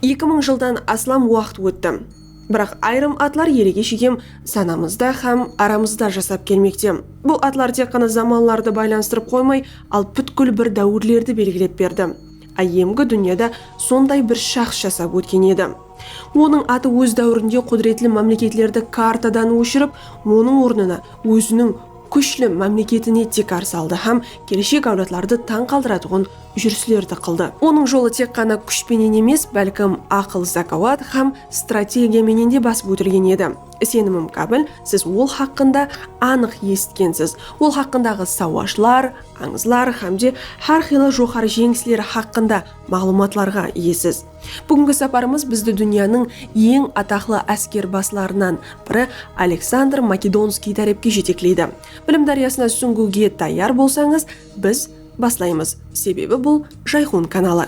2000 жылдан аслам уақыт өтті. Бірақ айрым атлар елеге шегем санамызда һәм арамызда жасап келмекте. Бұл атлар тек қана заманларды байланыстырып қоймай, ал бүткіл бір дәуірлерді белгілеп берді. Айемгі дүниеде сондай бір шахс жасап өткен еді. Оның аты өз дәуірінде құдіретлі мемлекетлерді картадан өшіріп, оның орнына өзінің күшлі мемлекетіне текар салды һәм келешек әулетларды таң қалдыратұғын жүрсілерді қылды. Оның жолы тек қана күшпенен емес, бәлкім ақыл, закауат һәм стратегияменен де басып өтілген еді. Сенімім кәбіл, сіз ол хақында анық есіткенсіз. Ол хақындағы сауашлар, аңызлар һәмде һәр жоғары жеңістер хақында мағлұматларға иесіз. Бүгінгі сапарымыз бізді дүнияның ең атақлы әскер басыларынан бірі Александр Македонский тәрепке жетеклейді. Білім дариясына сүңгуге даяр болсаңыз, біз баслаймыз. Себебі бұл Жайхун каналы.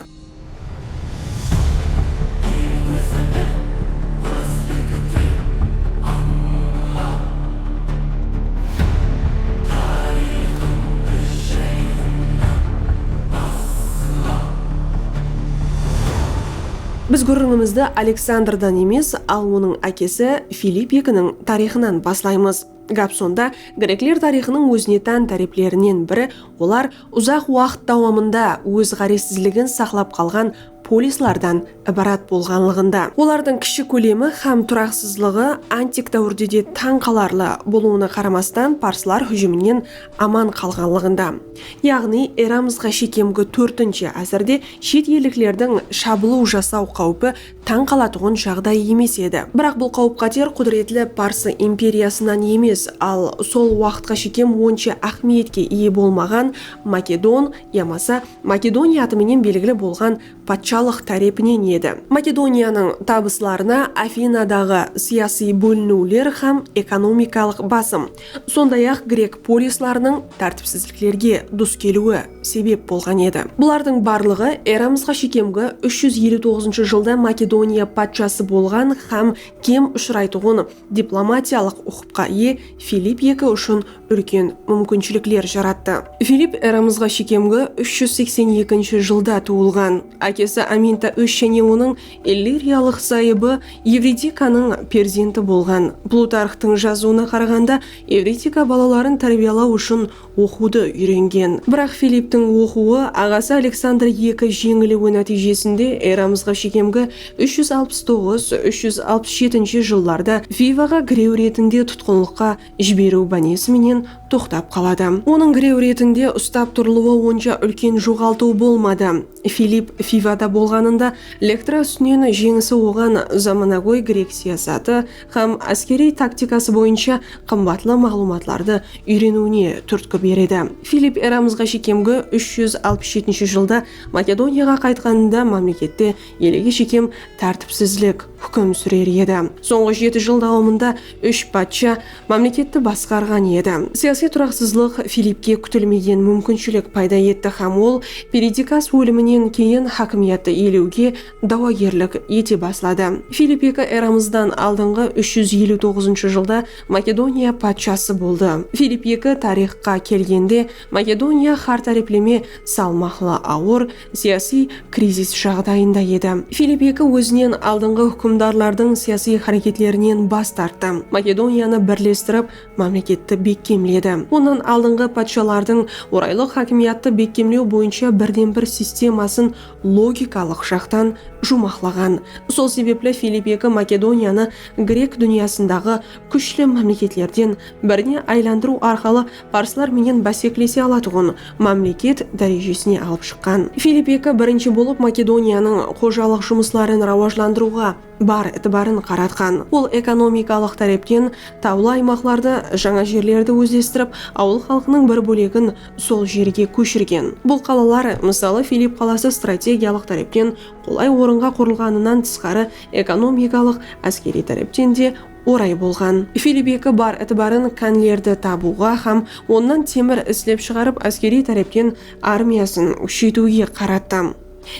Біз көріңімізді Александрдан емес, ал оның әкесі Филипп екінің тарихынан баслаймыз. Гап сонда греклер тарихының өзіне тән тәреплерінен бірі, олар ұзақ уақыт давамында өз ғаресіздігін сақлап қалған полислардан ібарат болғанлығында. Олардың кіші көлемі һәм тұрақсызлығы антик дәуірде де таң қаларлы болуына қарамастан парсылар хүжімінен аман қалғанлығында. Яғни эрамызға шекемгі 4-ші әсірде шет елдіктердің шабылу жасау қаупі таң қалатұғын жағдай емес еді. Бірақ бұл қауіп қатер құдіретлі Парсы империясынан емес, ал сол уақытқа шекем онша ахметке ие болмаған Македон, ямаса Македония атыменен белгілі болған патшалық тәрепінен еді. Македонияның табысларына Афинадағы сияси бөлінулер һәм экономикалық басым, сондай-ақ грек полисларының тәртіпсіздіктерге дұс келуі себеп болған еді. Бұлардың барлығы эрамызға шекемгі 359 жылда Македония патшасы болған һәм кем ұшырайтұғын дипломатиялық ұқыпқа ие Филипп екі үшін үлкен мүмкіншіліктер жаратты. Филипп эрамызға шекемгі 382 жылда туылған. Әкесі Аминта және оның иллириялық сайыбы Евридиканың перзенті болған. Плутархтың жазуына қарағанда Евридика балаларын тәрбиялау үшін оқуды үйренген. Бірақ Филипптің оқуы ағасы Александр II жеңілуі нәтижесінде эрамызға шекемгі 369-367 жылларда Фиваға греу ретінде тұтқынлыққа жіберу бәнесіменен тоқтап қалады. Оның греу ретінде ұстап тұрылуы онша үлкен жоғалту болмады. Филипп Фивада болғанында лектра үстінен жеңісі оған заманауи грек саясаты һәм әскери тактикасы бойынша қымбатлы мағлұматларды үйренуіне түрткі береді. Филипп эрамызға шекемгі 367 жылда Македонияға қайтқанында мемлекетте елеге шекем тәртіпсізлік хүкім сүрер еді. Соңғы 7 жыл дауымында 3 патша мемлекетті басқарған еді. Саяси тұрақсызлық Филиппке күтілмеген мүмкіншілік пайда етті һәм ол Перидикас өлімінен кейін хакимиятты иелеуге дауагерлік ете бастады. Филипп екі эрамыздан алдыңғы 359 жылда Македония патшасы болды. Филипп екі тарихқа келгенде Македония хар тәреплеме салмақлы ауыр саяси кризис жағдайында еді. Филипп екі өзінен алдыңғы хүкімдарлардың саяси харекетлерінен бас тартты. Македонияны бірлестіріп, мемлекетті бекемледі. Онан алдыңғы патшалардың орайлық хакимиятты бекемлеу бойынша бірден бір системасын логикалық жақтан жұмақлаған. Сол себеплі Филипп екі Македонияны грек дүниясындағы күшлі мемлекетлерден біріне айландыру арқылы парсылар менен бәсекелесе алатұғын мемлекет дәрежесіне алып шыққан. Филипп екі бірінші болып Македонияның қожалық жұмысларын рауажландыруға бар этібарын қаратқан. Ол экономикалық тарептен таулы аймақларды, жаңа жерлерді өзлестіріп, ауыл халқының бір бөлегін сол жерге көшірген. Бұл қалалар, мысалы Филипп қаласы стратегиялық тарептен қолай орынға құрылғанынан тысқары экономикалық әскери тарептен де орай болған. Филипп екі бар этібарын кәнлерді табуға һәм оннан темір іздеп шығарып әскери тарептен армиясын күшейтуге қаратты.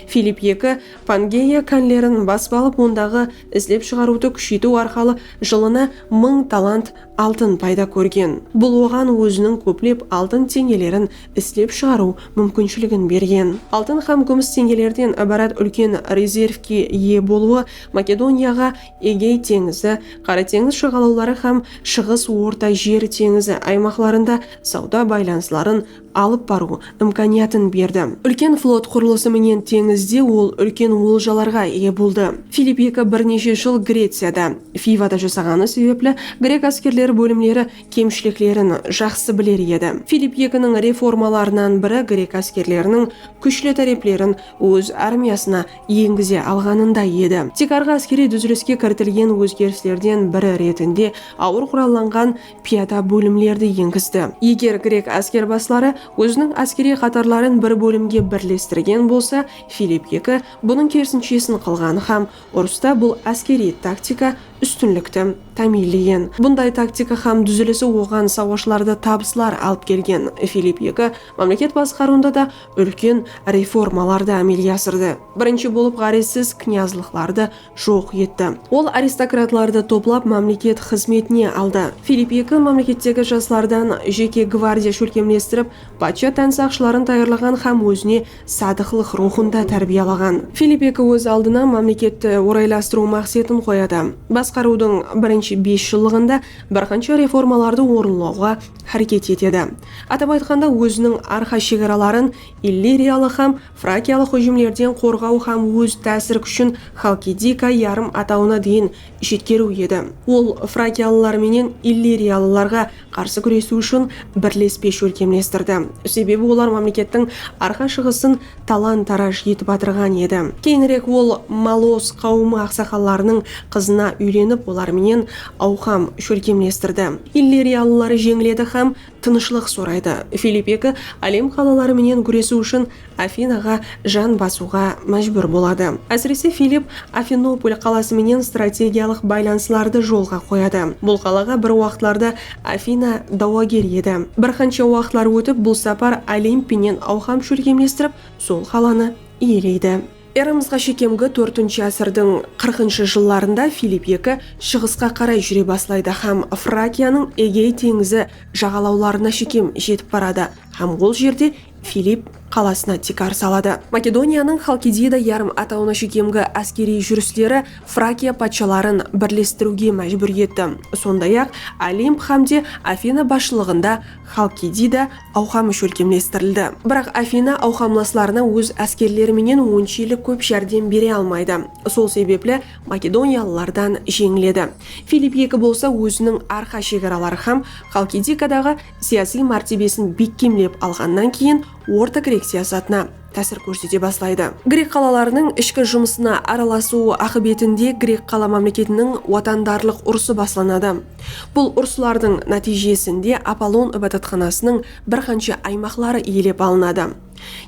Филипп II Пангея каньлерін басып алып, ондағы іздеп шығаруды күшейту арқылы жылына 1000 талант алтын пайда көрген. Бұл оған өзінің көплеп алтын теңгелерін іздеп шығару мүмкіншілігін берген. Алтын һәм күміс теңгелерден ібарат үлкен резервке ие болуы Македонияға Эгей теңізі, Қара теңіз жағалаулары һәм шығыс орта жер теңізі аймақтарында сауда байланыстарын алып бару имканиятын берді. Үлкен флот құрылысы менен теңізде ол үлкен олжаларға ие болды. Филипп II бірнеше жыл Грецияда, Фивада жасағаны себеплі грек әскерлері бөлімлері кемшіліктерін жақсы білер еді. Филипп II-ның реформаларынан бірі грек әскерлерінің күшлі тареплерін өз армиясына енгізе алғанында еді. Тек арғы әскери дүзіліске кіртілген өзгерістерден бірі ретінде ауыр құралланған пияда бөлімлерді енгізді. Егер грек әскербасылары өзінің әскери қатарларын бір бөлімге бірлестірген болса, Филипп II бұның керісіншесін қылған һәм ұрыста бұл әскери тактика үстінлікті тәмейлеген. Бұндай тактика һәм дүзілісі оған сауашыларды табысылар алып келген. Филипп II мемлекет басқаруында да үлкен реформаларды әмелге асырды. Бірінші болып ғаресіз князлықларды жоқ етті. Ол аристократларды топлап мемлекет қызметіне алды. Филипп II мемлекеттегі жастардан жеке гвардия шөлкемлестіріп, патша тән сақшыларын даярлаған һәм өзіне садықлық рухында тәрбиялаған. Филипп II өз алдына мемлекетті орайластыру мақсатын қояды. Басқарудың бірінші 5 жылығында бірқанша реформаларды орынлауға әрекет етеді. Атап айтқанда, өзінің арқа шекараларын иллириялық һәм фракиялық hüжімлерден қорғау һәм өз тәсір күшін Халкидика ярым атауына дейін жеткеру еді. Ол фракиялылар менен иллириялыларға қарсы күресу үшін бірлеспе шөлкемлестірді. Себебі олар мемлекеттің арқа шығысын талан-тараж етіп атырған еді. Кейінірек ол Малос қауымы ақсақаларының қызына үйленіп, оларменен аухам шөлкемлестірді. Иллириялылары жеңіледі һәм тынышлық сорайды. Филипп II әлем қалалары менен күресу үшін Афинаға жан басуға мәжбүр болады. Әсіресе Филипп Афинополь қаласы менен стратегиялық байланыстарды жолға қояды. Бұл қалаға бір уақытларда Афина дауагер еді. Бірқанша уақытлар өтіп, бұл сапар Олимп менен аухам шөлкемлестіріп, сол қаланы иелейді. Эрамызға шекемгі 4-ші ғасырдың 40-шы жылларында Филипп II шығысқа қарай жүре баслайды һәм Фракияның Эгей теңізі жағалауларына шекем жетіп барады һәм ол жерде Филипп қаласына тикар салады. Македонияның Халкидида ярым атауына шекемгі әскери жүрістері Фракия патшаларын бірлестіруге мәжбүр етті. Сондай-ақ Олимп һәмде Афина басшылығында Халкидида аухамы шөлкемлестірілді. Бірақ Афина аухамласларына өз әскерлеріменен оншелік көп жәрдем бере алмайды. Сол себеплі македониялылардан жеңіледі. Филипп II болса өзінің арқа шекаралары һәм Халкидикадағы саяси мәртебесін бекемлеп алғаннан кейін орта грек саясатына тәсір көрсете бастайды. Грек қалаларының ішкі жұмысына араласу ақыбетінде грек қала мемлекетінің отандарлық ұрысы басланады. Бұл ұрысылардың нәтижесінде Аполлон ибадатханасының бірқанша аймақлары иелеп алынады.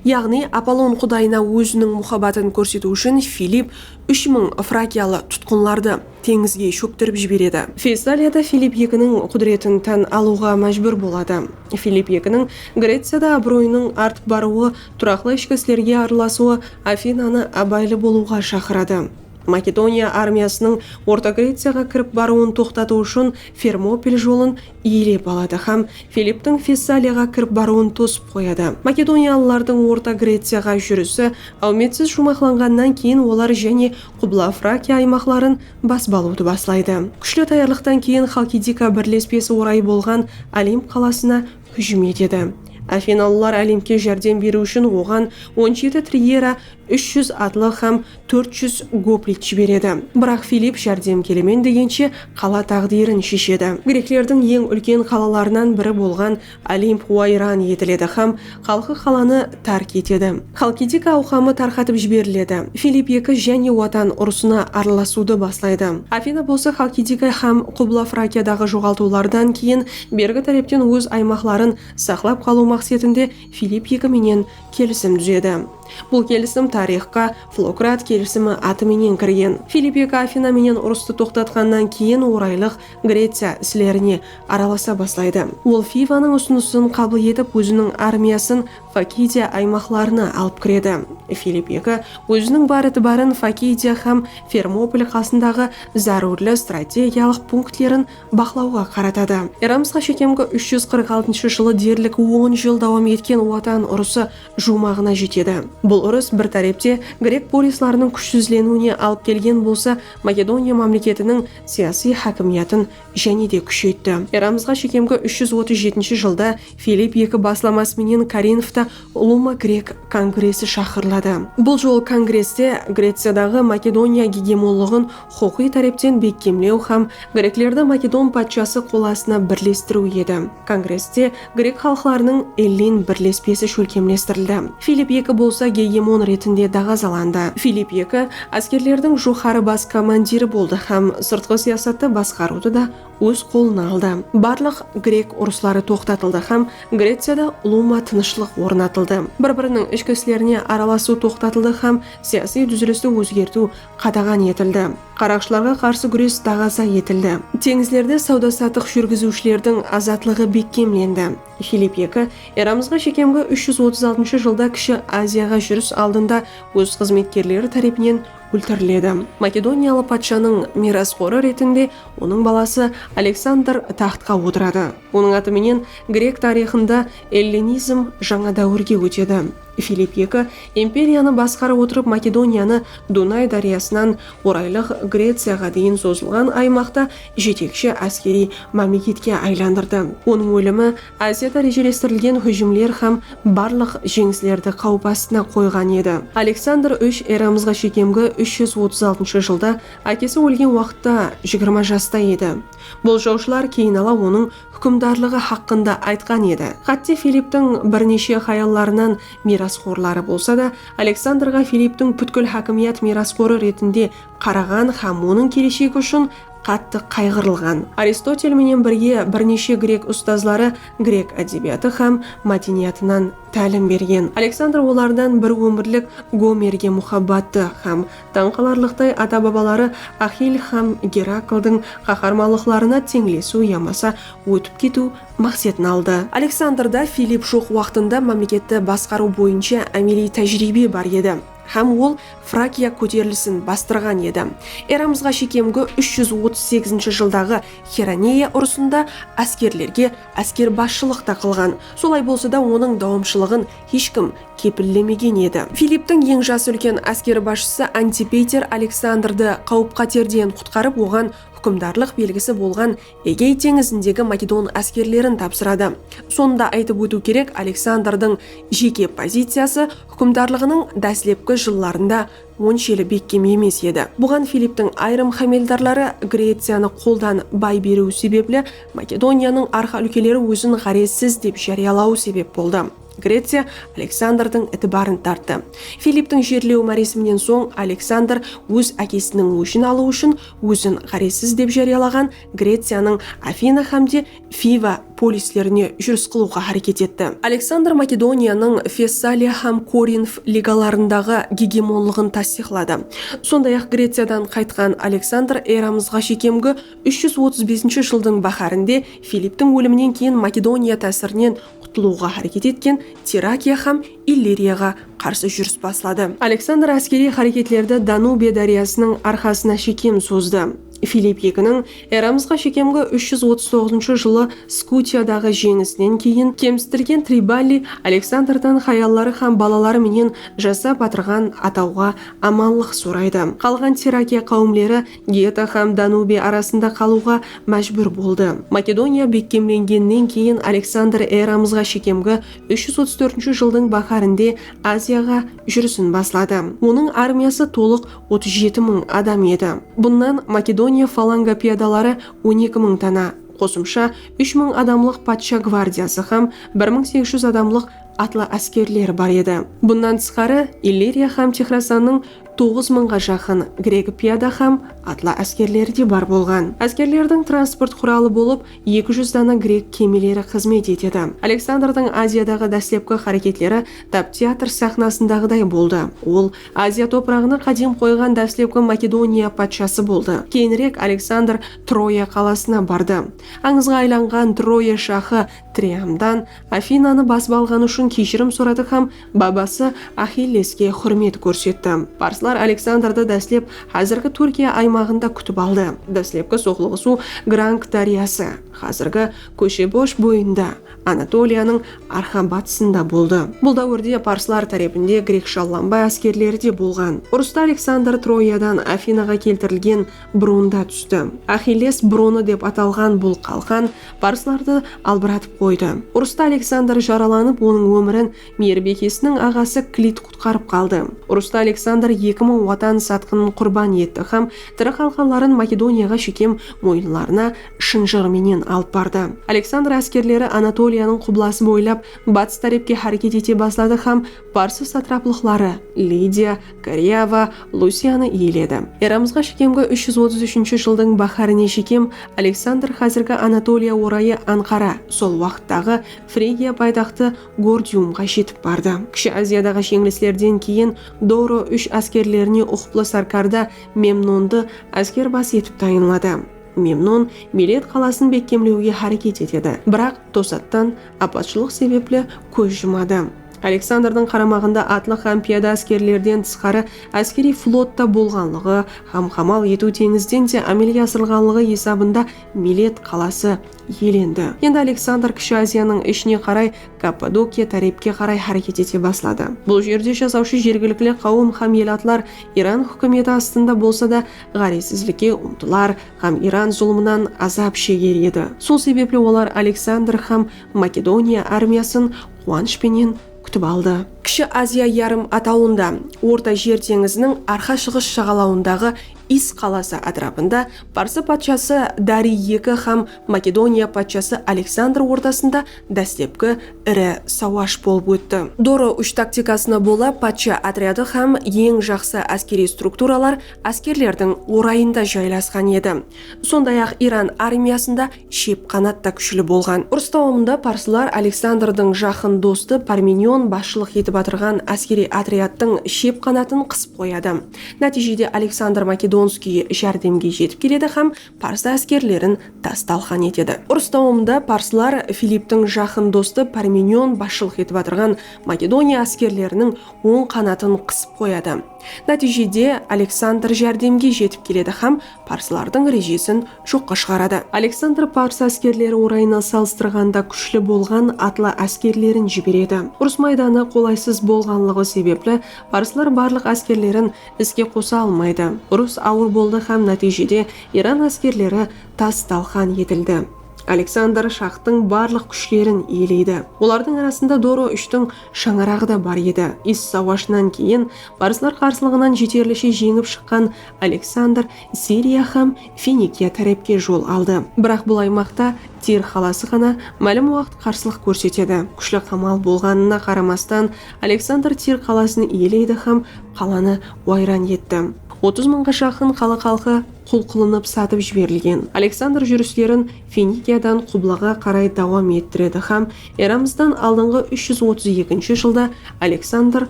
Яғни Аполлон құдайына өзінің мұхаббатын көрсету үшін Филипп 3000 фракиялы тұтқынларды теңізге шөктіріп жібереді. Фессалияда Филипп II-ның құдіретін тән алуға мәжбүр болады. Филипп II-ның Грецияда абыройының артып баруы, тұрақлы ішкі істерге араласуы Афинаны абайлы болуға шақырады. Македония армиясының Орта Грецияға кіріп баруын тоқтату үшін Фермопиль жолын иелеп алады һәм Филипптің Фессалияға кіріп баруын тосып қояды. Македониялылардың Орта Грецияға жүрісі ауметсіз жұмақланғаннан кейін олар және Құбла Фракия аймақларын басып алуды бастайды. Күшлі даярлықтан кейін Халкидика бірлеспесі орай болған Олимп қаласына hüжім етеді. Афиналылар Олимпке жәрдем беру үшін оған 17 триера, 300 атлы һәм 400 гоплит жібереді. Бірақ Филипп жәрдем келемен дегенше қала тағдирын шешеді. Греклердің ең үлкен қалаларынан бірі болған Олимп уайран етіледі һәм халқы қаланы тәрк етеді. Халкидика аухамы тарқатып жіберіледі. Филипп II және отан ұрысына араласуды бастайды. Афина болса Халкидика һәм Құбла Фракиядағы жоғалтулардан кейін бергі тарептен өз аймақларын сақлап қалу мақсатында Филипп II менен келісім түзеді. Бұл келісім тарихқа Флократ келісімі атыменен кірген. Филипп екі Афина менен ұрысты тоқтатқаннан кейін орайлық Греция ісілеріне араласа бастайды. Ол Фиваның ұсынысын қабыл етіп өзінің армиясын Факидия аймақларына алып кіреді. Филипп екі өзінің бар барын Факидия һәм Фермополь қасындағы зарурлы стратегиялық пунктлерін бақылауға қаратады. Эрамызға шекемгі 346 жылы дерлік 10 жыл давам еткен Отан ұрысы жумағына жетеді. Бұл ұрыс бір тарепте грек полисларының күшсізленуіне алып келген болса, Македония мемлекетінің саяси хакимиятын және де күшейтті. Эрамызға шекемгі 337 жылда Филипп екі басыламасымен Каринфта Улума грек конгресі шақырылады. Бұл жол конгресте Грециядағы Македония гегемонлығын құқи тарептен бекемлеу һәм греклерді Македон патшасы қоласына бірлестіру еді. Конгресте грек халықларының Эллин бірлеспесі шөлкемлестірілді. Филипп екі болса гегемон ретінде дағазаланды. Филипп екі әскерлердің жоғары бас командирі болды һәм сыртқы саясатты басқаруды да өз қолына алды. Барлық грек ұрыслары тоқтатылды һәм Грецияда Улума тынышлық орнатылды. Бір-бірінің ішкі істеріне араласу тоқтатылды һәм саяси түзілісті өзгерту қадаған етілді. Қарақшыларға қарсы күрес тағаза етілді. Теңізлерде сауда-саттық жүргізушілердің азатлығы бекемленді. Филипп екі эрамызға шекемгі 336 жылда Кіші Азияға жүріс алдында өз қызметкерлері тарапынан өлтіріледі. Македониялы патшаның мирасқоры ретінде оның баласы Александр тақтқа отырады. Оның атыменен грек тарихында эллинизм жаңа дәуірге өтеді. Филипп екі империяны басқара отырып Македонияны Дунай дариясынан орайлық Грецияға дейін созылған аймақта жетекші әскери мемлекетке айландырды. Оның өлімі Азияда режелестірілген хүжімлер һәм барлық жеңіслерді қауіп астына қойған еді. Александр үш эрамызға шекемгі 336 жылда әкесі өлген уақытта 20 жаста еді. Болжаушылар кейін ала оның хүкімдарлығы хақында айтқан еді. Хатте Филипптің бірнеше хаялларынан мирасқорлары болса да, Александрға Филипптің бүткіл хакимият мирасқоры ретінде қараған һәм оның келешегі үшін қатты қайғырылған. Аристотель менен бірге бірнеше грек ұстазлары грек әдебиеті һәм мәдениетінен тәлім берген. Александр олардан бір өмірлік Гомерге мұхаббатты һәм таңқаларлықтай ата-бабалары Ахилл һәм Гераклдың қаһармандықтарына теңлесу ямаса өтіп кету мақсатын алды. Александрда Филипп жоқ уақытында мемлекетті басқару бойынша әмели тәжірибе бар еді һәм ол Фракия көтерілісін бастырған еді. Эрамызға шекемгі 338 жылдағы Херонея ұрысында әскерлерге әскер басшылықта қылған. Солай болса да оның дауымшылығын ешкім кепіллемеген еді. Филипптің ең жас үлкен әскер басшысы Антипетер Александрды қауіп-қатерден құтқарып, оған хүкімдарлық белгісі болған Эгей теңізіндегі Македон әскерлерін тапсырады. Сонда айтып өту керек, Александрдың жеке позициясы хүкімдарлығының дәслепкі жылларында оншелі беккем емес еді. Бұған Филипптің айрым хамелдарлары Грецияны қолдан бай беру себеплі Македонияның арқа өлкелері өзін ғаресіз деп жариялау себеп болды. Греция Александрдың ітібарын тартты. Филипптің жерлеу мәресімінен соң Александр өз әкесінің өшін алу үшін өзін ғаресіз деп жариялаған Грецияның Афина һәмде Фива полислеріне жүріс қылуға харекет етті. Александр Македонияның Фессалия һәм Коринф лигаларындағы гегемонлығын тасдиқлады. Сондай-ақ Грециядан қайтқан Александр эрамызға шекемгі 335 жылдың бахарінде Филипптің өлімінен кейін Македония тәсірінен құтылуға харекет еткен Теракия һәм Иллирияға қарсы жүріс басылады. Александр әскери харекетлерді Данубия дариясының арқасына шекем созды. Филипп екінің эрамызға шекемгі 339 жылы Скутиядағы жеңісінен кейін кемсітірген Трибалли Александрдан хаяллары һәм балалары менен жасап атырған атауға аманлық сұрайды. Қалған Теракия қауымлері Гета һәм Данубия арасында қалуға мәжбүр болды. Македония бекемленгеннен кейін Александр эрамызға шекемгі 334 жылдың бахарінде Азияға жүрісін баслады. Оның армиясы толық 37 000 адам еді. Бұннан Македония фаланга пиядалары 12 000 тана, қосымша 3 000 адамлық патша гвардиясы һәм 1800 адамлық атлы әскерлер бар еді. Бұнан тысқары Иллирия һәм Техрасанның 9000-ға жақын грек пияда һәм атла әскерлері де бар болған. Әскерлердің транспорт құралы болып 200 дана грек кемелері қызмет етеді. Александрдың Азиядағы дәслепкі харекетлері тап театр сахнасындағыдай болды. Ол Азия топырағына қадим қойған дәслепкі Македония патшасы болды. Кейінірек Александр Троя қаласына барды. Аңызға айланған Троя шахы Триамдан Афинаны басып алғаны үшін кешірім сұрады һәм бабасы Ахиллеске құрмет көрсетті. Парсылар Александрды дәслеп қазіргі Түркия аймағында күтіп алды. Дәслепкі соғылғысу Гранг дариясы, қазіргі Көшебош бойында, Анатолияның арқа батысында болды. Бұл дәуірде парсылар тарапында грек шалланбай әскерлері де болған. Ұрыста Александр Троядан Афинаға келтірілген бронда түсті. Ахиллес броны деп аталған бұл қалқан парсыларды албыратып қойды. Ұрыста Александр жараланып, оның өмірін мейірбекесінің ағасы Клит құтқарып қалды. Ұрыста Александр 2000 ватан сатқынын құрбан етті һәм тірі қалқаларын Македонияға шекем мойынларына шынжырменен алып барды. Александр әскерлері Анатолияның құбласы бойлап батыс тарапке харекет ете бастады һәм парсы сатрапылықтары Лидия, Кариява, Лусияны иеледі. Эрамызға шекемгі 333 жылдың бахаріне шекем Александр қазіргі Анатолия орайы Анқара, сол уақыттағы Фригия пайдақты Гордиумға жетіп барды. Кіші Азиядағы шеңліслерден кейін Доро 3 әскерлеріне ұқыплы саркарда Мемнонды әскер бас етіп тайынлады. Мемнон Милет қаласын бекемлеуге харекет етеді, бірақ тосаттан апатшылық себеплі көз жұмады. Александрдың қарамағында атлы һәм пияда әскерлерден тысқары әскери флотта болғанлығы һәм қамал ету теңізден де әмелге асырылғанлығы есабында Милет қаласы иеленді. Енді Александр Кіші Азияның ішіне қарай Каппадокия тарапке қарай харекет ете бастады. Бұл жерде жасаушы жергілікті қауым һәм елатлар Иран хүкіметі астында болса да ғаресіздікке ұмтылар һәм Иран зұлымынан азап шегер еді. Сол себепле олар Александр һәм Македония армиясын қуанышпенен күтіп алды. Кіші Азия ярым атауында Орта жер теңізінің арқа шығыс жағалауындағы Ис қаласы атрапында парсы патшасы Дарий II һәм Македония патшасы Александр ортасында дәстепкі ірі сауаш болып өтті. Доро 3 тактикасына бола патша отряды һәм ең жақсы әскери структуралар әскерлердің орайында жайласқан еді. Сондай-ақ Иран армиясында шеп қанатта күшілі болған. Ұрыс дауымында парсылар Александрдың жақын досты Парменион басшылық етіп атырған әскери отрядтың шеп қанатын қысып қояды. Нәтижеде Александр Македонский жәрдемге жетіп келеді һәм парсы әскерлерін тас-талқан етеді. Ұрыс дауымында парсылар Филипптің жақын досты Парменион басшылық етіп атырған Македония әскерлерінің оң қанатын қысып қояды. Нәтижеде Александр жәрдемге жетіп келеді һәм парсылардың режесін жоққа шығарады. Александр парсы әскерлері орайына салыстырғанда күшлі болған атлы әскерлерін жібереді. Ұрыс майданы қолайсыз болғанлығы себеплі парсылар барлық әскерлерін іске қоса алмайды. Ұрыс ауыр болды һәм нәтижеде Иран әскерлері тас-талқан етілді. Александр шақтың барлық күшлерін иелейді. Олардың арасында Доро 3-тің шаңырағы да бар еді. Ис сауашынан кейін парсылар қарсылығынан жетерліше жеңіп шыққан Александр Сирия һәм Финикия тарапке жол алды. Бірақ бұл аймақта Тир қаласы ғана мәлім уақыт қарсылық көрсетеді. Күшлі қамал болғанына қарамастан Александр Тир қаласын иелейді һәм қаланы ойран етті. 30 мыңға жақын қала халқы құл қылынып сатып жіберілген. Александр жүрістерін Финикиядан Құблаға қарай давам еттіреді һәм эрамыздан алдыңғы 332 жылда Александр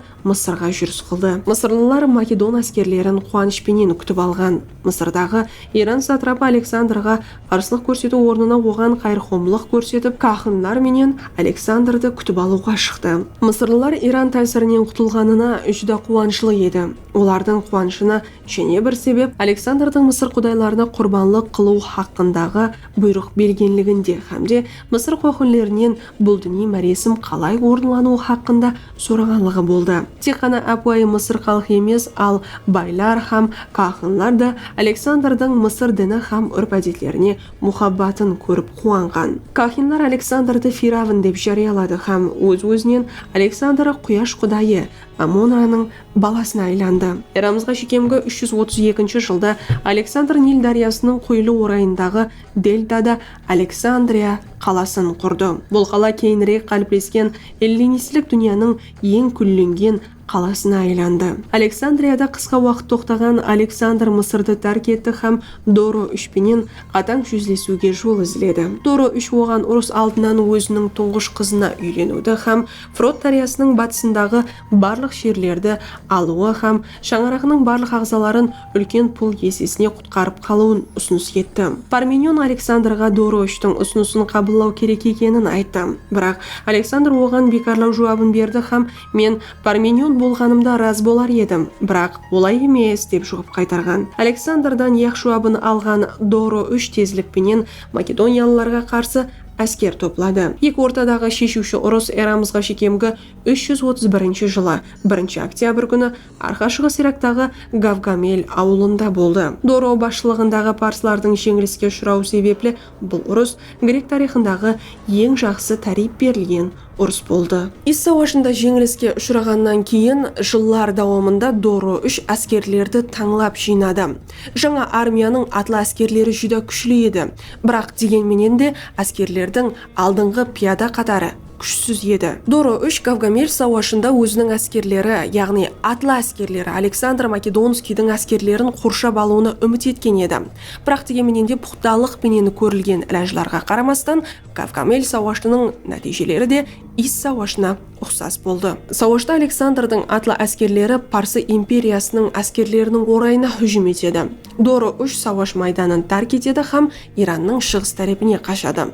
Мысырға жүріс қылды. Мысырлылар Македон әскерлерін қуанышпенен күтіп алған. Мысырдағы Иран сатрапы Александрға қарсылық көрсету орнына оған қайырқомлық көрсетіп, кахындар менен Александрды күтіп алуға шықты. Мысырлылар Иран тәсірінен құтылғанына жүдә қуаншылы еді. Олардың қуанышына және бір себеп Александрдың Мысыр құдайларына құрбанлық қылу хақындағы бұйрық белгенлігінде һәмде Мысыр қоқынлерінен бұл діни мәресім қалай орынлану хақында сұрағанлығы болды. Тек қана әпуайы Мысыр халқы емес, ал байлар һәм кахынлар да Александрдың Мысыр діні һәм үрп-әдетлеріне мұхаббатын көріп қуанған. Кахинлар Александрды Фиравн деп жариялады һәм өз-өзінен Александр құяш құдайы Амонаның баласына айланды. Эрамызға шекемгі 332 жылда Александр Нил дариясының құйылы орайындағы дельтада Александрия қаласын құрды. Бұл қала кейінірек қалыптасқан эллинистік дүнияның ең күлленген қаласына айланды. Александрияда қысқа уақыт тоқтаған Александр Мысырды тәрк етті һәм Доро үшпенен қатаң жүздесуге жол іздеді. Доро үш оған ұрыс алдынан өзінің тұңғыш қызына үйленуді һәм Фрот дариясының батысындағы барлық жерлерді алуы һәм шаңырағының барлық ағзаларын үлкен пұл есесіне құтқарып қалуын ұсыныс етті. Парменион Александрға Доро үштің ұсынысын қабылдау керек екенін айтты. Бірақ Александр оған бекарлау жауабын берді һәм мен Парменион болғанымда раз болар едім, бірақ олай емес деп жауап қайтарған. Александрдан яқ жауабын алған Доро үш тезлікпенен македониялыларға қарсы әскер топлады. Екі ортадағы шешуші ұрыс эрамызға шекемгі 331 жылы 1 октябрь күні арқа шығыс Ирактағы Гавгамел ауылында болды. Доро басшылығындағы парсылардың жеңіліске ұшырауы себеплі бұл ұрыс грек тарихындағы ең жақсы тариф берілген ұрыс болды. Ис соғысында жеңіліске ұшырағаннан кейін жылдар дауамында Доро үш әскерлерді таңлап жинады. Жаңа армияның атлы әскерлері жүда күшлі еді, бірақ дегенменен де әскерлердің алдыңғы пияда қатары күшсіз еді. Доро үш Гавгамел соғысында өзінің әскерлері, яғни атлы әскерлері Александр Македонскийдің әскерлерін қоршап алуына үміт еткен еді. Бірақ дегенменен де пұқталық пенен көрілген ләжларға қарамастан, Гавгамел соғысының нәтижелері де Ис соғысына ұқсас болды. Соғышта Александрдың атлы әскерлері Парсы империясының әскерлерінің орайына хүжім етеді. Доро үш соғыс майданын тәрк етеді һәм Иранның шығыс тарапіне қашады.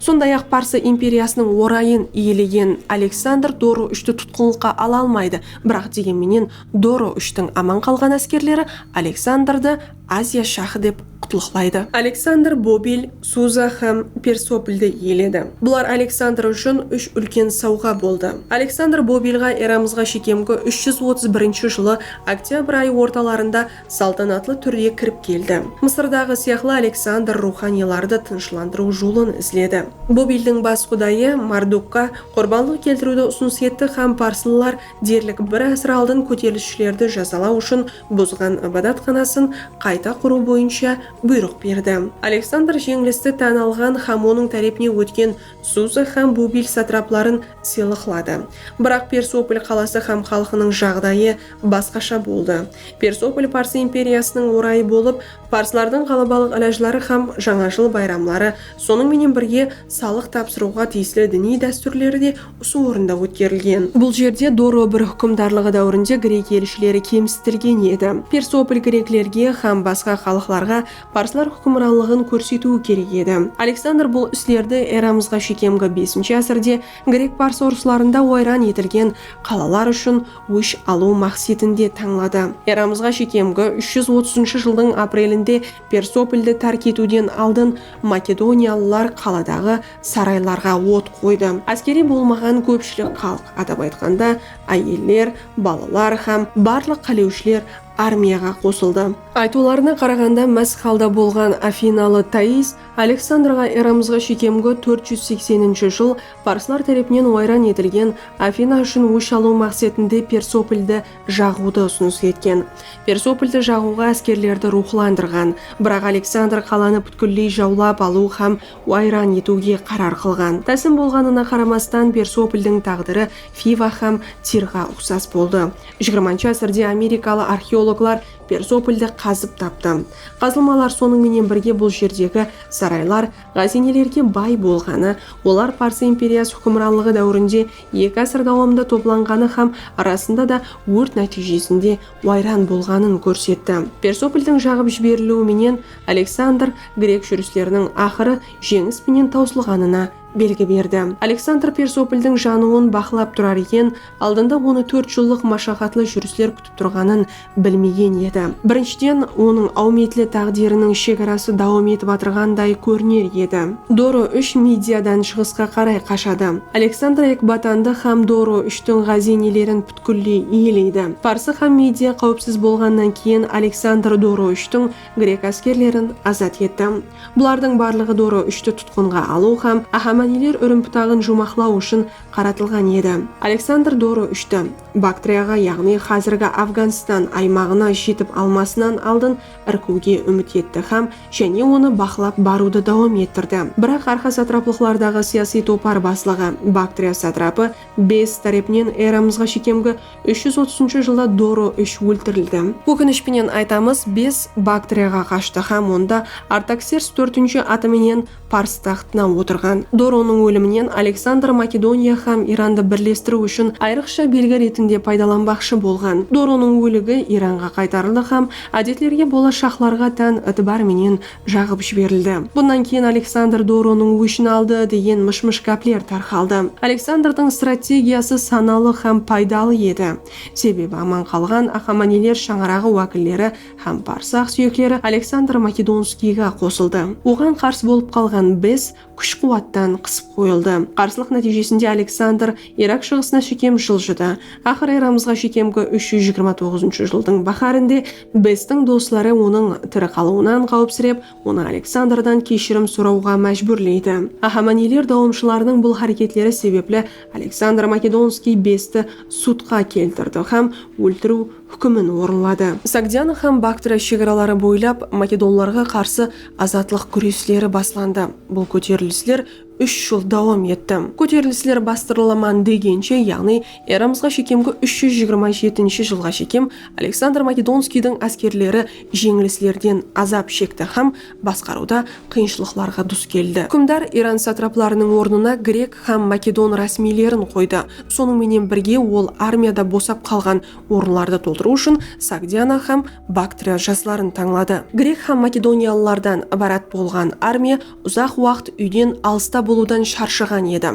Сондай-ақ Парсы империясының орайын иелеген Александр Доро үшті тұтқынға ала алмайды. Бірақ дегенменен Доро үштің аман қалған әскерлері Александрды Азия шахы деп құтлықлайды. Александр Бобил, Суза һәм Персопольді иеледі. Бұлар Александр үшін үш үлкен сауға болды. Александр Бобилға эрамызға шекемгі 331 жылы октябрь айы орталарында салтанатлы түрде кіріп келді. Мысырдағы сияқлы Александр руханиларды тыншыландыру жолын ізледі. Бобилдің бас құдайы Мардукқа құрбандық келтіруді ұсыныс етті һәм парсылар дерлік бір әсір алдын көтерілісшілерді жазалау үшін бұзған ибадатханасын қайта құру бойынша бұйрық берді. Александр жеңілісті тән алған һәм оның тарапіне өткен Суза һәм Бобил сатрапларын сыйлықлады. Бірақ Персополь қаласы һәм халқының жағдайы басқаша болды. Персополь Парсы империясының орайы болып, парсылардың ғалабалық әләжлары һәм жаңа жыл байрамлары, сонымен бірге салық тапсыруға тиесілі діни дәстүрлері де осы орында өткерілген. Бұл жерде Доро бір хүкімдарлығы дәуірінде грек елшілері кемсітілген еді. Персополь греклерге һәм басқа халықларға парсылар хүкімранлығын көрсетуі керек еді. Александр бұл үслерді эрамызға шекемгі 5 әсірде грек-парсы ұрысларында ойран етілген қалалар үшін өш алу мақсатында таңлады. Эрамызға шекемгі 330 жылдың апрелінде Персопольді тәрк етуден алдын македониялылар қаладағы сарайларға от қойды. Әскери болмаған көпшілік халық, атап айтқанда әйелдер, балалар һәм барлық қалеушілер армияға қосылды. Айтуларына қарағанда мәз халда болған Афиналы Таис Александрға эрамызға шекемгі 480 жыл парсылар тарапынан ойран етілген Афина үшін өш алу мақсатында Персопольді жағуды ұсыныс еткен. Персопольді жағуға әскерлерді рухландырған, бірақ Александр қаланы бүткілдей жаулап алу һәм ойран етуге қарар қылған. Тәсім болғанына қарамастан Персопольдің тағдыры Фива һәм Тирға ұқсас болды. 20 ғасырда америкалы археологлар Персопольді қазып тапты. Қазылмалар сонымен бірге бұл жердегі сарайлар ғазинелерге бай болғаны, олар Парсы империясы хүкімранлығы дәуірінде 2 ғасыр дауамында топланғаны һәм арасында да өрт нәтижесінде ойран болғанын көрсетті. Персопольдің жағып жіберілуіменен Александр грек жүрістерінің ақыры жеңіспенен таусылғанына белгі берді. Александр Персопольдің жануын бақылап тұрар екен, алдында оны 4 жылдық машақатлы жүріслер күтіп тұрғанын білмеген еді. Біріншіден, оның ауметлі тағдирінің шекарасы дауам етіп атырғандай көрінер еді. Доро үш Мидиядан шығысқа қарай қашады. Александр Экбатанды һәм Доро үштің ғазинелерін бүткілдей иелейді. Парсы һәм Мидия қауіпсіз болғаннан кейін Александр Доро үштің грек әскерлерін азат етті. Бұлардың барлығы Доро үшті тұтқынға алу һәм ахаманилер үрімпітағын жұмақлау үшін қаратылған еді. Александр Доро үшті Бактрияға, яғни қазіргі Афганистан аймағына жетіп алмасынан алдын іркуге үміт етті һәм және оны бақылап баруды дауам еттірді. Бірақ арқа сатраплықлардағы сияси топар басылығы Бактрия сатрапы 5 тарапынан эрамызға шекемгі 330 жылда Доро үш өлтірілді. Өкінішпенен айтамыз, 5 Бактрияға қашты һәм онда Артаксеркс 4-ші атыменен Парс тақтына отырған. Дороның өлімінен Александр Македония һәм Иранды бірлестіру үшін айрықша белгі ретінде пайдаланбақшы болған. Дороның өлігі Иранға қайтарылды һәм әдетлерге болашақларға тән ітібар менен жағып жіберілді. Бұнан кейін Александр Дороның өшін алды деген мыш-мыш кәплер тарқалды. Александрдың стратегиясы саналы һәм пайдалы еді. Себебі аман қалған ахаманилер шаңырағы уәкілдері һәм парсақ сүйеклері Александр Македонскийге қосылды. Оған қарсы болып қалған біз күш-қуаттан қысып қойылды. Қарсылық нәтижесінде Александр Ирак шығысына шекем жылжыды. Ақыр эрамызға шекемгі 329 жылдың бахарында біздің достары оның тірі қалуынан қауіпсіреп, оны Александрдан кешірім сұрауға мәжбүрлейді. Ахаманилер дауымшыларының бұл харекетлері себеплі Александр Македонский бесті судқа келтірді һәм өлтіру үкімін орынлады. Сагдиана һәм Бактрия шекаралары бойлап македонларға қарсы азатлық күреслері басланды. Бұл көтерілістер 3 жыл давам етті. Көтерілістер бастырыламан дегенше, яғни эрамызға шекемгі 327 жылға шекем Александр Македонскийдің әскерлері жеңіліслерден азап шекті һәм басқаруда қиыншылықларға дұс келді. Үкімдар Иран сатрапларының орнына грек һәм македон рәсмилерін қойды. Сонымен бірге ол армияда босап қалған орынларды толтыру үшін Сагдиана һәм Бактрия жазларын таңлады. Грек һәм македониялылардан ібарат болған армия ұзақ уақыт үйден алыста болудан шаршаған еді.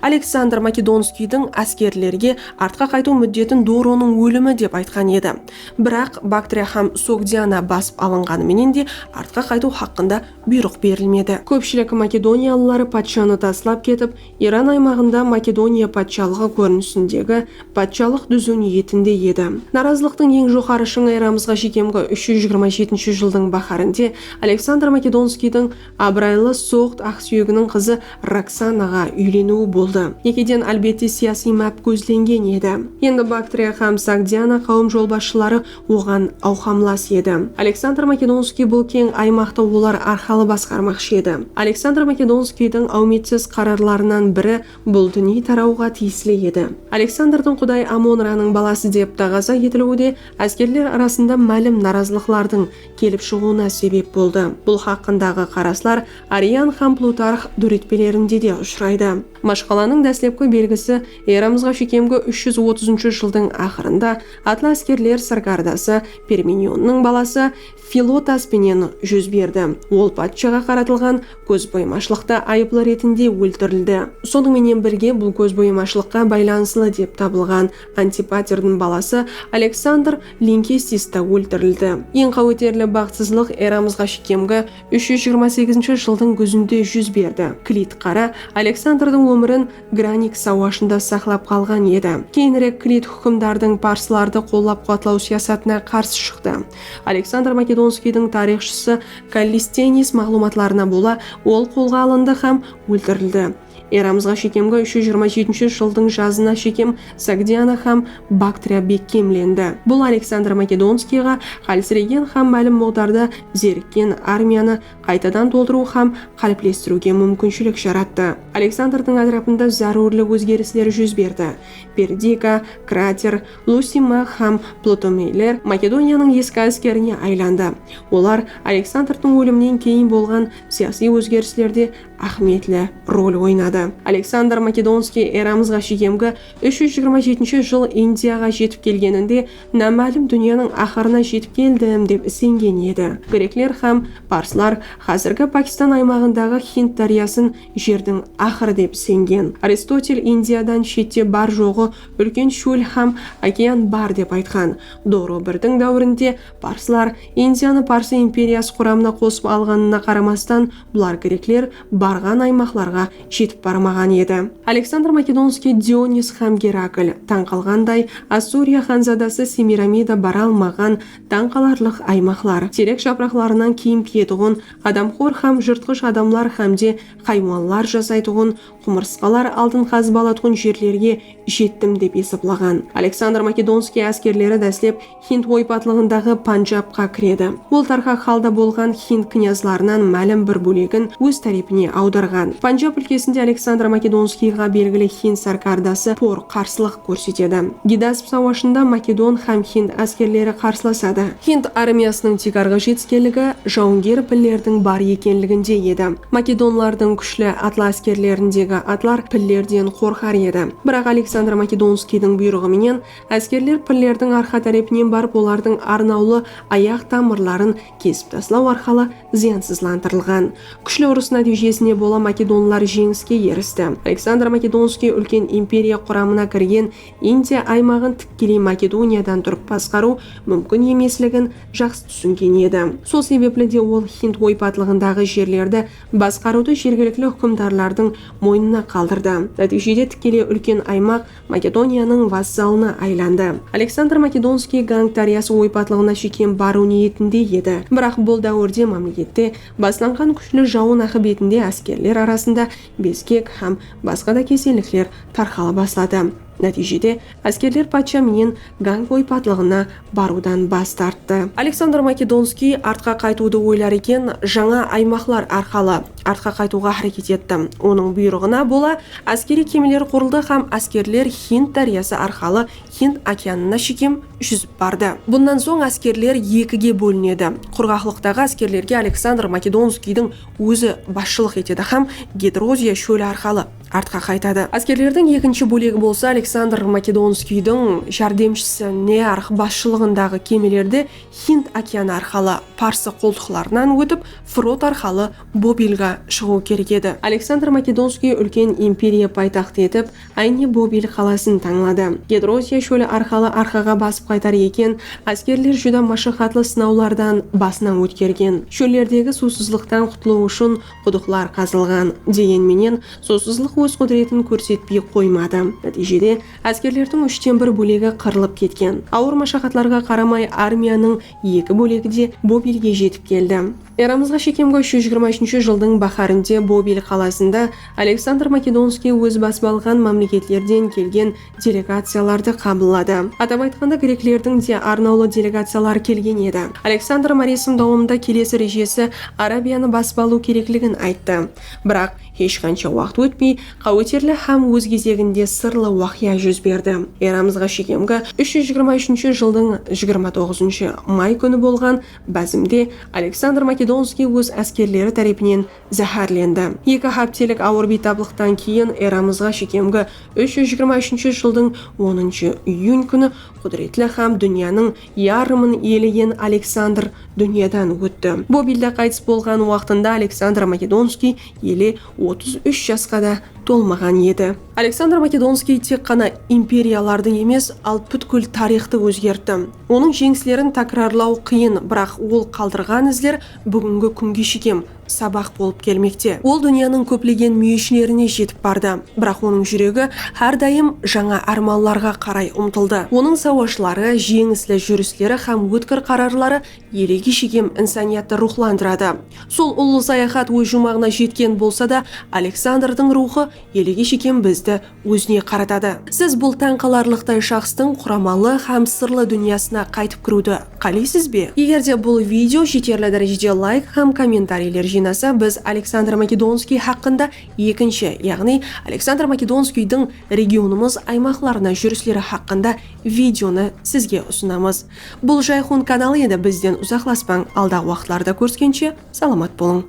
Александр Македонскийдің әскерлерге артқа қайту мүддетін Дороның өлімі деп айтқан еді. Бірақ Бактрия һәм Согдиана басып алынғанымен де артқа қайту хақында бұйрық берілмеді. Көпшілік македониялылары патшаны таслап кетіп, Иран аймағында Македония патшалығы көрінісіндегі патшалық дүзу ниетінде еді. Наразылықтың ең жоғары шыңы эрамызға шекемгі 327 жылдың бахарында Александр Македонскийдің абырайлы Соғд ақсүйегінің қызы Роксанаға үйленуі болды. Некеден әлбетте сияси мәп көзленген еді. Енді Бактрия һәм Сагдиана қауым жолбасшылары оған ауқамлас еді. Александр Македонский бұл кең аймақты олар арқалы басқармақшы еді. Александр Македонскийдің ауметсіз қарарларынан бірі бұл дүние тарауға тиесілі еді. Александрдың құдай Амон-Раның баласы деп тағаза етілуі де әскерлер арасында мәлім наразылықлардың келіп шығуына себеп болды. Бұл хақындағы қараслар Ариан һәм Плутарх дүретпелерінде де ұшырайды. Машқаланың дәслепкі белгісі эрамызға шекемгі 330 жылдың ақырында атлы әскерлер саргардасы Перминионның баласы Филотаспенен жүз берді. Ол патшаға қаратылған көзбоймашылықта айыплы ретінде өлтірілді. Сонымен бірге бұл көзбоймашылыққа байланысылы деп табылған Антипатердің баласы Александр Линкестиста өлтірілді. Ең қауетерлі бақытсыздық эрамызға шекемгі 328 жылдың күзінде жүз берді. Клит қара Александрдың өмірін Граник сауашында сақлап қалған еді. Кейінірек Клит хукымдардың парсыларды қоллап қуатлау сиясатына қарсы шықты. Александр Македонскийдің тарихшысы Каллистенис мағлуматларына бола ол қолға алынды һәм өлтірілді. Эрамызға шекемгі 327 жылдың жазына шекем Сагдиана һәм Бактрия беккемленді. Бұл Александр Македонскийға қалсіреген һәм мәлім моғдарда зеріккен армияны қайтадан толтыру һәм қалыплестіруге мүмкіншілік жаратты. Александрдың атрапында зарурлы өзгерістер жүз берді. Пердика, Кратер, Лусима һәм Плутомейлер Македонияның ескі әскеріне айланды. Олар Александрдың өлімінен кейін болған сияси өзгерістерде ахметлі рөл ойнады. Александр Македонский эрамызға шекемгі 327 жыл Индияға жетіп келгенінде намәлім дүнияның ақырына жетіп келдім деп сенген еді. Греклер һәм парслар қазіргі Пакистан аймағындағы Хинд дариясын жердің ақыры деп сенген. Аристотель Индиядан шетте бар жоғы үлкен шөл һәм океан бар деп айтқан. Доро бірдің дәуірінде парслар Индияны Парсы империясы құрамына қосып алғанына қарамастан, бұлар греклер барған аймақларға жетіп бармаған еді. Александр Македонский, Дионис һәм Геракль таң қалғандай, Ассурия ханзадасы Семирамида бара алмаған таң қаларлық аймақлар. Терек жапырақларынан киім киетұғын, адамқор һәм жыртқыш адамлар һәмде хайуанлар жасайтұғын, құмырсқалар алтын қазып алатұғын жерлерге жеттім деп есіплаған. Александр Македонский әскерлері дәслеп Хинд ойпатлығындағы Панджабқа кіреді. Ол тарқа халда болған Хинд князларынан мәлім бір бөлегін өз тарапіне аударған. Панджаб өлкесінде Александр Македонскийға белгілі Хинд саркардасы Пор қарсылық көрсетеді. Гидасп сауашында Македон һәм Хинд әскерлері қарсыласады. Хинд армиясының тек арғы жетіскелігі жауынгер піллердің бар екенлігінде еді. Македонлардың күшлі атлы әскерлеріндегі атлар піллерден қорқар еді. Бірақ Александр Македонскийдің бұйрығыменен әскерлер піллердің арқа тарапінен барып олардың арнаулы аяқ тамырларын кесіп таслау арқылы зиянсызландырылған. Күшлі ұрыс нәтижесіне бола македонлар жеңіске ерісті. Александр Македонский үлкен империя құрамына кірген Индия аймағын тікелей Македониядан тұрып басқару мүмкін емеслігін жақсы түсінген еді. Сол себеплі де ол Хинд ойпатлығындағы жерлерді басқаруды жергілікті үкімдарлардың мойнына қалдырды. Нәтижеде тікелей үлкен аймақ Македонияның вассалына айланды. Александр Македонский Ганг дариясы ойпатлығына шекем бару ниетінде еді. Бірақ бұл дәуірде мемлекетте басланған күшлі жауын ақыбетінде әскерлер арасында безгек һәм басқа да кеселіктер тарқала бастады. Нәтижеде әскерлер патша менен Ганг ойпатлығына барудан бас тартты. Александр Македонский артқа қайтуды ойлар екен, жаңа аймақлар арқалы артқа қайтуға әрекет етті. Оның бұйрығына бола әскери кемелер құрылды һәм әскерлер Хинд дариясы арқалы Хинд океанына шекем жүзіп барды. Бұндан соң әскерлер екіге бөлінеді. Құрғақлықтағы әскерлерге Александр Македонскийдің өзі басшылық етеді һәм Гедрозия шөлі арқалы артқа қайтады. Әскерлердің екінші бөлегі болса Александр Македонскийдің жәрдемшісі Неарх басшылығындағы кемелерді Хинд океаны арқалы Парсы қолтықларынан өтіп флот арқалы Бобилға шығу керек еді. Александр Македонский үлкен империя пайтақты етіп Айни Бобил қаласын таңлады. Гедрозия шөлі арқалы арқаға басып қайтар екен, әскерлер жүда машақатлы сынаулардан басынан өткерген. Шөллердегі сусызлықтан құтылу үшін құдықлар қазылған. Дегенменен сусызлық өз құдіретін көрсетпей қоймады. Нәтижеде әскерлердің 1/3 бөлегі қырылып кеткен. Ауыр машақатларға қарамай армияның 2 бөлегі де Бобилге жетіп келді. Эрамызға шекемгі 323 жылдың бахарында Бобил қаласында Александр Македонский өз басып алған мемлекеттерден келген делегацияларды қабылдады. Атап айтқанда греклердің де арнаулы делегациялар келген еді. Александр Марисың дауымында келесі режесі Арабияны басып алу керектігін айтты. Бірақ ешқанша уақыт өтпей қауетерлі һәм өз кезегінде сырлы уақия жүз берді. Эрамызға шекемгі 323 жылдың 29 май күні болған бәзімде Александр Македонский өз әскерлері тарапынан зәһәрленді. 2 хаптелік ауыр бейтаблықтан кейін эрамызға шекемгі 323 жылдың 10 июнь күні құдіретлі һәм дүнияның ярымын иелеген Александр дүниядан өтті. Бобилде қайтыс болған уақытында Александр Македонский елі 33 жасқа да толмаған еді. Александр Македонский тек қана империяларды емес, ал бүткіл тарихты өзгертті. Оның жеңістерін такрарлау қиын, бірақ ол қалдырған іздер бүгінгі күнге шекем сабақ болып келмекте. Ол дүнияның көплеген мүйішілеріне жетіп барды, бірақ оның жүрегі әрдайым жаңа арманларға қарай ұмтылды. Оның сауашылары, жеңіслі жүрістері һәм өткір қарарлары елеге шекем инсаниятты рухландырады. Сол ұлы саяхат өз жұмағына жеткен болса да, Александрдың рухы елеге шекем бізді өзіне қаратады. Сіз бұл таңқаларлықтай шақстың құрамалы һәм сырлы дүниясына қайтып кіруді қалайсыз бе? Егерде бұл видео жетерлі дәрежеде лайк һәм комментарийлер жинаса, біз Александр Македонский хақында екінші, яғни Александр Македонскийдің регионымыз аймақларына жүріслері хақында видеоны сізге ұсынамыз. Бұл Жайхун каналы еді, бізден ұзақласпаң. Алдағы уақытларда көріскенше саламат болың.